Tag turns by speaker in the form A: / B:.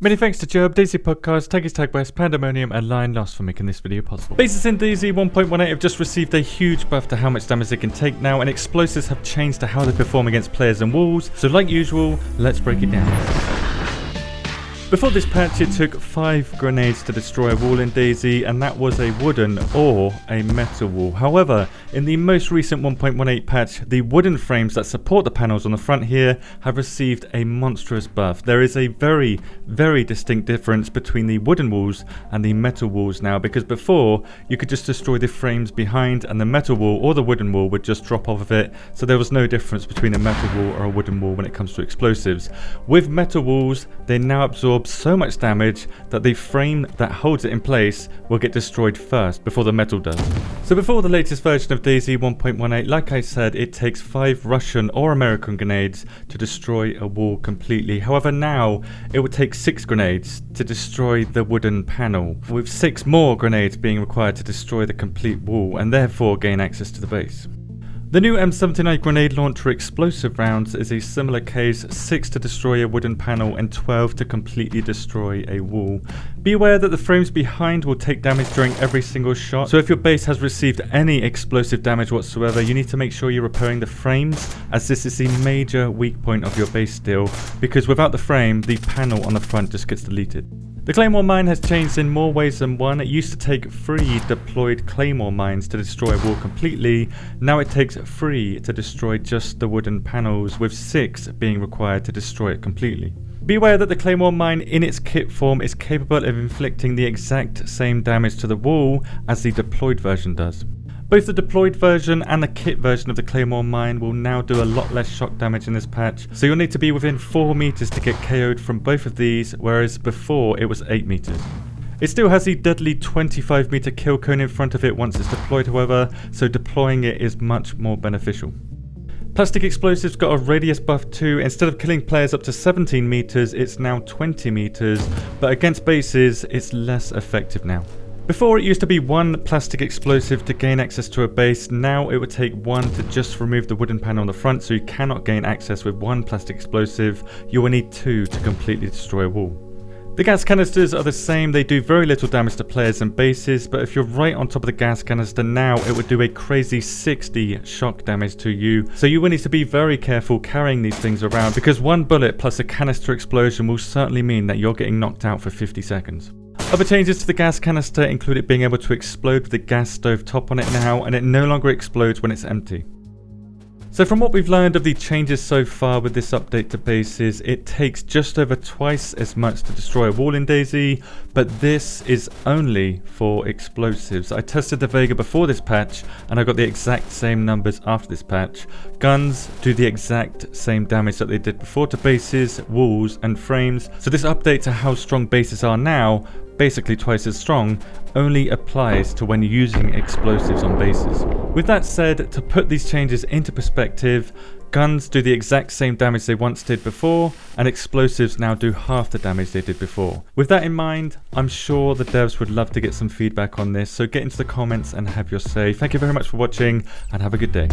A: Many thanks to Job, DayZ Podcast, Taggy's Tag West, Pandemonium and Lion Lost for making this video possible. Bases in DayZ 1.18 have just received a huge buff to how much damage they can take now, and explosives have changed to how they perform against players and walls, so like usual, let's break it down. Before this patch, it took 5 grenades to destroy a wall in DayZ, and that was a wooden or a metal wall. However, in the most recent 1.18 patch, the wooden frames that support the panels on the front here have received a monstrous buff. There is a very distinct difference between the wooden walls and the metal walls now, because before you could just destroy the frames behind and the metal wall or the wooden wall would just drop off of it, so there was no difference between a metal wall or a wooden wall when it comes to explosives. With metal walls, they now absorb so much damage that the frame that holds it in place will get destroyed first before the metal does. So before the latest version of DayZ 1.18, like I said, it takes 5 Russian or American grenades to destroy a wall completely. However, now it would take 6 grenades to destroy the wooden panel, with 6 more grenades being required to destroy the complete wall and therefore gain access to the base. The new M79 grenade launcher explosive rounds is a similar case, 6 to destroy a wooden panel and 12 to completely destroy a wall. Be aware that the frames behind will take damage during every single shot, so if your base has received any explosive damage whatsoever, you need to make sure you're repairing the frames, as this is the major weak point of your base still, because without the frame, the panel on the front just gets deleted. The Claymore Mine has changed in more ways than one. It used to take 3 deployed Claymore Mines to destroy a wall completely. Now it takes 3 to destroy just the wooden panels, with 6 being required to destroy it completely. Beware that the Claymore Mine in its kit form is capable of inflicting the exact same damage to the wall as the deployed version does. Both the deployed version and the kit version of the Claymore Mine will now do a lot less shock damage in this patch, so you'll need to be within 4 meters to get KO'd from both of these, whereas before it was 8 meters. It still has the deadly 25 meter kill cone in front of it once it's deployed however, so deploying it is much more beneficial. Plastic explosives got a radius buff too. Instead of killing players up to 17 meters, it's now 20 meters, but against bases it's less effective now. Before it used to be 1 plastic explosive to gain access to a base, now it would take 1 to just remove the wooden panel on the front, so you cannot gain access with 1 plastic explosive, you will need 2 to completely destroy a wall. The gas canisters are the same, they do very little damage to players and bases, but if you're right on top of the gas canister now, it would do a crazy 60 shock damage to you, so you will need to be very careful carrying these things around, because 1 bullet plus a canister explosion will certainly mean that you're getting knocked out for 50 seconds. Other changes to the gas canister include it being able to explode with the gas stove top on it now, and it no longer explodes when it's empty. So from what we've learned of the changes so far with this update to bases, it takes just over twice as much to destroy a wall in DayZ, but this is only for explosives. I tested the Vega before this patch and I got the exact same numbers after this patch. Guns do the exact same damage that they did before to bases, walls and frames, so this update to how strong bases are now, basically twice as strong, only applies to when using explosives on bases. With that said, to put these changes into perspective, guns do the exact same damage they once did before, and explosives now do half the damage they did before. With that in mind, I'm sure the devs would love to get some feedback on this, so get into the comments and have your say. Thank you very much for watching, and have a good day.